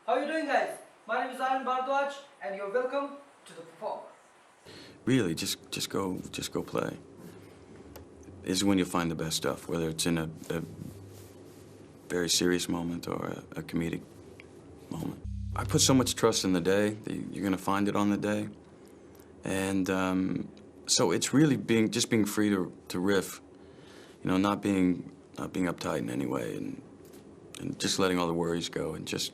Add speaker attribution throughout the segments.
Speaker 1: How are you doing, guys? My name is Aaron Bardwaj, and you're welcome to the Performer.
Speaker 2: Really, just go play. This is when you'll find the best stuff, whether it's in a very serious moment or a comedic moment. I put so much trust in the day that you're gonna find it on the day, and so it's really just being free to riff, you know, not being uptight in any way, and just letting all the worries go and just.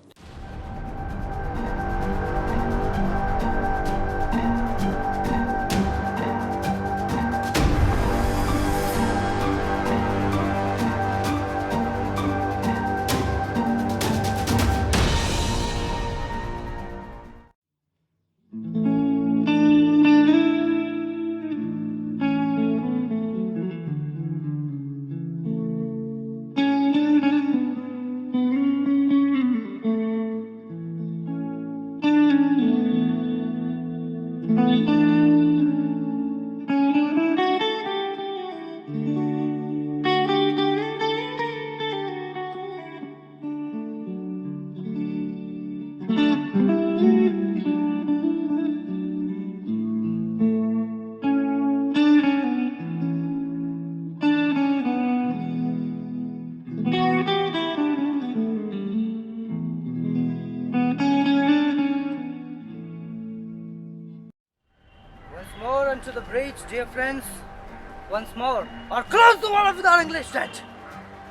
Speaker 1: Once more onto the bridge, dear friends. Once more, or close the wall of our English tent.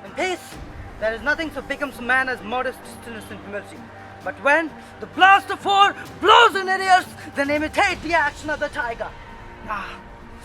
Speaker 1: In peace, there is nothing so becomes a man as modest stillness and humility. But when the blast of war blows in their ears, then imitate the action of the tiger. Ah,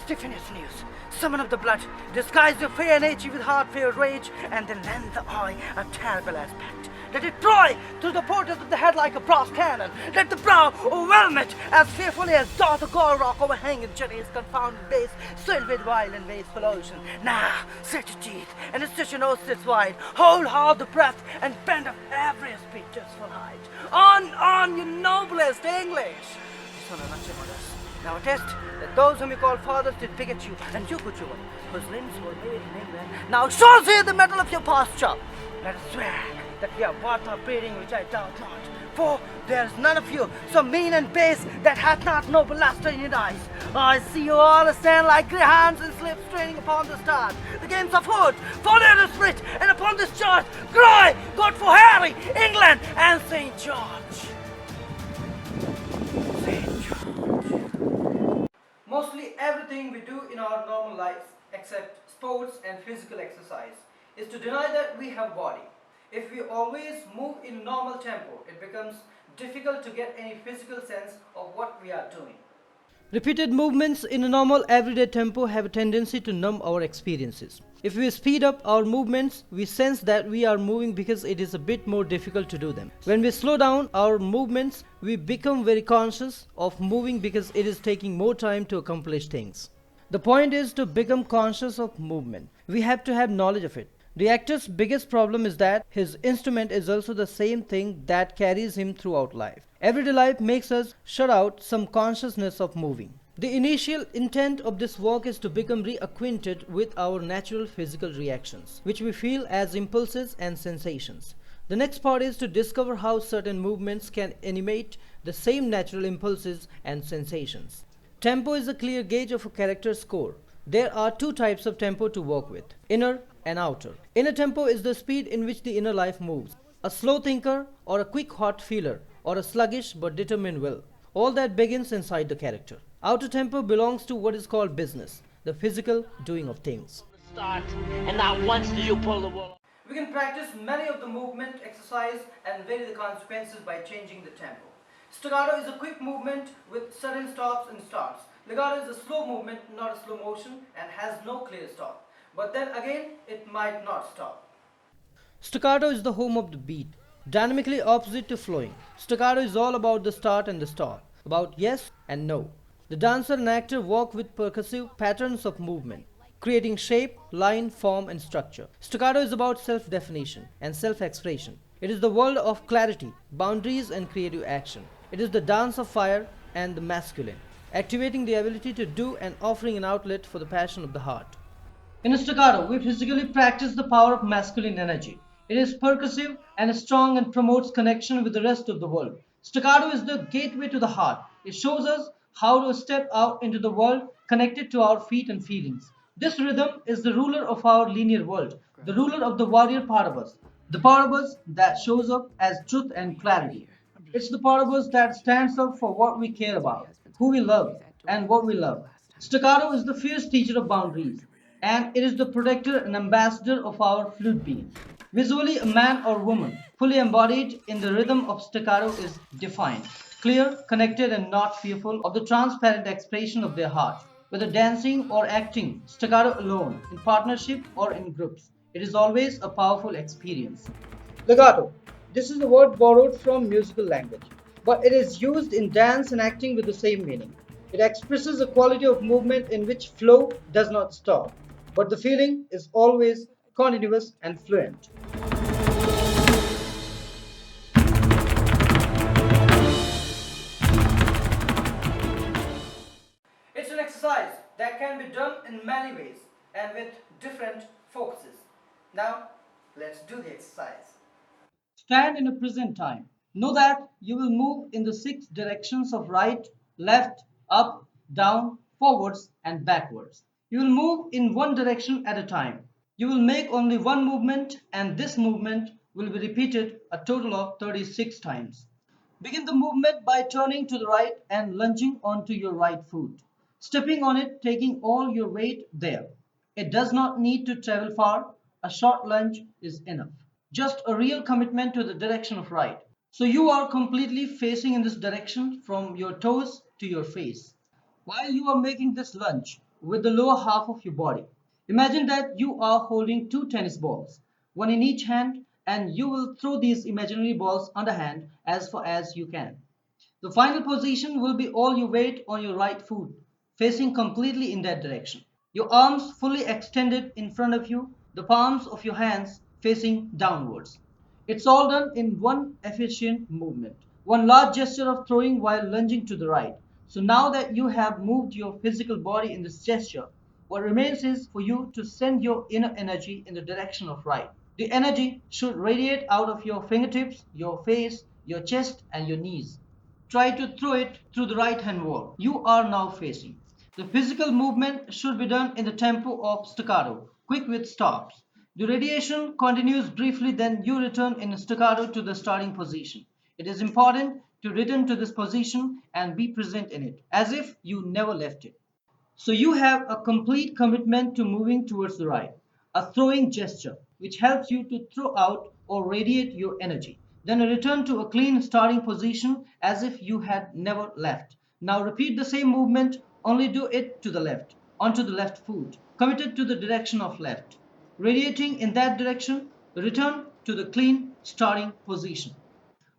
Speaker 1: stiffen your sinews, summon up the blood, disguise your fair nature with heart-filled rage, and then lend the eye a terrible aspect. Let it pry through the portals of the head like a brass cannon. Let the brow overwhelm it as fearfully as doth a coral rock overhanging Jenny's confounded base, swelled with wild and wasteful ocean. Now, set your teeth and stretch your nose slits wide. Hold hard the breath and bend up every speechless full height. On, you noblest English! This one a nutshell on us. Now attest that those whom you call fathers did beget you, and you could join, whose limbs were made in England. Now show thee the metal of your posture. Let us swear that we are worth our breeding, which I doubt not. For there is none of you so mean and base that hath not noble luster in your eyes. I see you all stand like greyhounds and slip straining upon the stars. The games of food, for there is writ, and upon this chart, cry, God for Harry, England, and St. George. St. George. Mostly everything we do in our normal lives, except sports and physical exercise, is to deny that we have body. If we always move in normal tempo, it becomes difficult to get any physical sense of what we are doing. Repeated movements in a normal everyday tempo have a tendency to numb our experiences. If we speed up our movements, we sense that we are moving because it is a bit more difficult to do them. When we slow down our movements, we become very conscious of moving because it is taking more time to accomplish things. The point is to become conscious of movement. We have to have knowledge of it. The actor's biggest problem is that his instrument is also the same thing that carries him throughout life. Everyday life makes us shut out some consciousness of moving. The initial intent of this work is to become reacquainted with our natural physical reactions, which we feel as impulses and sensations. The next part is to discover how certain movements can animate the same natural impulses and sensations. Tempo is a clear gauge of a character's score. There are two types of tempo to work with, inner and outer. Inner tempo is the speed in which the inner life moves. A slow thinker or a quick hot feeler or a sluggish but determined will. All that begins inside the character. Outer tempo belongs to what is called business, the physical doing of things.
Speaker 3: Start, and not once did you pull the wool.
Speaker 1: We can practice many of the movement exercise and vary the consequences by changing the tempo. Staccato is a quick movement with sudden stops and starts. Legato is a slow movement, not a slow motion, and has no clear stop. But then again, it might not stop. Staccato is the home of the beat, dynamically opposite to flowing. Staccato is all about the start and the stop, about yes and no. The dancer and actor work with percussive patterns of movement, creating shape, line, form, and structure. Staccato is about self-definition and self-expression. It is the world of clarity, boundaries, and creative action. It is the dance of fire and the masculine, activating the ability to do and offering an outlet for the passion of the heart. In a staccato, we physically practice the power of masculine energy. It is percussive and strong and promotes connection with the rest of the world. Staccato is the gateway to the heart. It shows us how to step out into the world connected to our feet and feelings. This rhythm is the ruler of our linear world, the ruler of the warrior part of us, the part of us that shows up as truth and clarity. It's the part of us that stands up for what we care about, who we love, and what we love. Staccato is the fierce teacher of boundaries, and it is the protector and ambassador of our fluid being. Visually, a man or woman fully embodied in the rhythm of staccato is defined, clear, connected, and not fearful of the transparent expression of their heart. Whether dancing or acting, staccato alone, in partnership or in groups, it is always a powerful experience. Legato. This is a word borrowed from musical language, but it is used in dance and acting with the same meaning. It expresses a quality of movement in which flow does not stop, but the feeling is always continuous and fluent. It's an exercise that can be done in many ways and with different focuses. Now, let's do the exercise. Stand in a present time. Know that you will move in the six directions of right, left, up, down, forwards, and backwards. You will move in one direction at a time. You will make only one movement, and this movement will be repeated a total of 36 times. Begin the movement by turning to the right and lunging onto your right foot, stepping on it, taking all your weight there. It does not need to travel far, a short lunge is enough. Just a real commitment to the direction of right. So you are completely facing in this direction from your toes to your face. While you are making this lunge with the lower half of your body, imagine that you are holding two tennis balls, one in each hand, and you will throw these imaginary balls underhand as far as you can. The final position will be all your weight on your right foot, facing completely in that direction. Your arms fully extended in front of you, the palms of your hands facing downwards. It's all done in one efficient movement, one large gesture of throwing while lunging to the right. So now that you have moved your physical body in this gesture, what remains is for you to send your inner energy in the direction of right. The energy should radiate out of your fingertips, your face, your chest, and your knees. Try to throw it through the right hand wall you are now facing. The physical movement should be done in the tempo of staccato, quick with stops. The radiation continues briefly, then you return in staccato to the starting position. It is important to return to this position and be present in it, as if you never left it. So you have a complete commitment to moving towards the right, a throwing gesture, which helps you to throw out or radiate your energy. Then a return to a clean starting position as if you had never left. Now repeat the same movement, only do it to the left, onto the left foot, committed to the direction of left. Radiating in that direction, return to the clean starting position.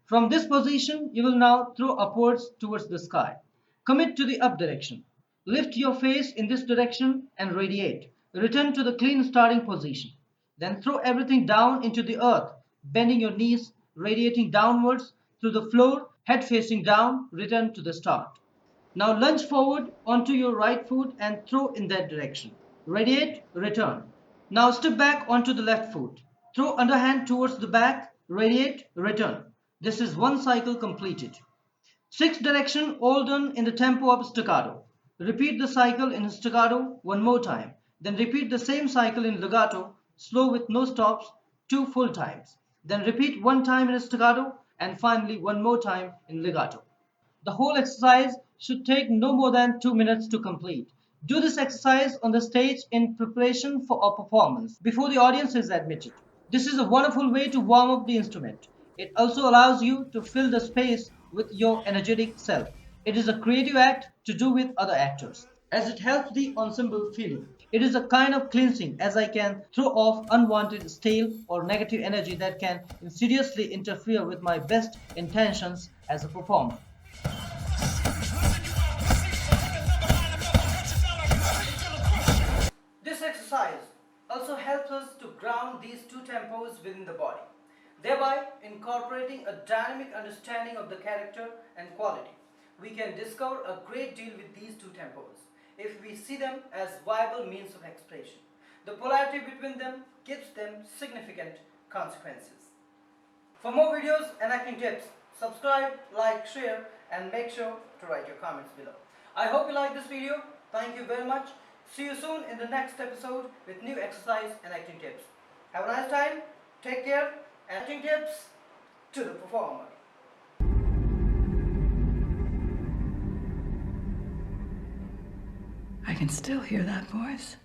Speaker 1: From this position, you will now throw upwards towards the sky. Commit to the up direction. Lift your face in this direction and radiate. Return to the clean starting position. Then throw everything down into the earth, bending your knees, radiating downwards through the floor, head facing down, return to the start. Now lunge forward onto your right foot and throw in that direction. Radiate, return. Now step back onto the left foot. Throw underhand towards the back, radiate, return. This is one cycle completed. Sixth direction all done in the tempo of staccato. Repeat the cycle in staccato one more time. Then repeat the same cycle in legato, slow with no stops, two full times. Then repeat one time in staccato and finally one more time in legato. The whole exercise should take no more than 2 minutes to complete. Do this exercise on the stage in preparation for a performance before the audience is admitted. This is a wonderful way to warm up the instrument. It also allows you to fill the space with your energetic self. It is a creative act to do with other actors, as it helps the ensemble feeling. It is a kind of cleansing as I can throw off unwanted, stale, or negative energy that can insidiously interfere with my best intentions as a performer. This exercise also helps us to ground these two tempos within the body, thereby incorporating a dynamic understanding of the character and quality. We can discover a great deal with these two tempos if we see them as viable means of expression. The polarity between them gives them significant consequences. For more videos and acting tips, subscribe, like, share, and make sure to write your comments below. I hope you liked this video. Thank you very much. See you soon in the next episode with new exercise and acting tips. Have a nice time, take care, and acting tips to the performer.
Speaker 4: I can still hear that voice.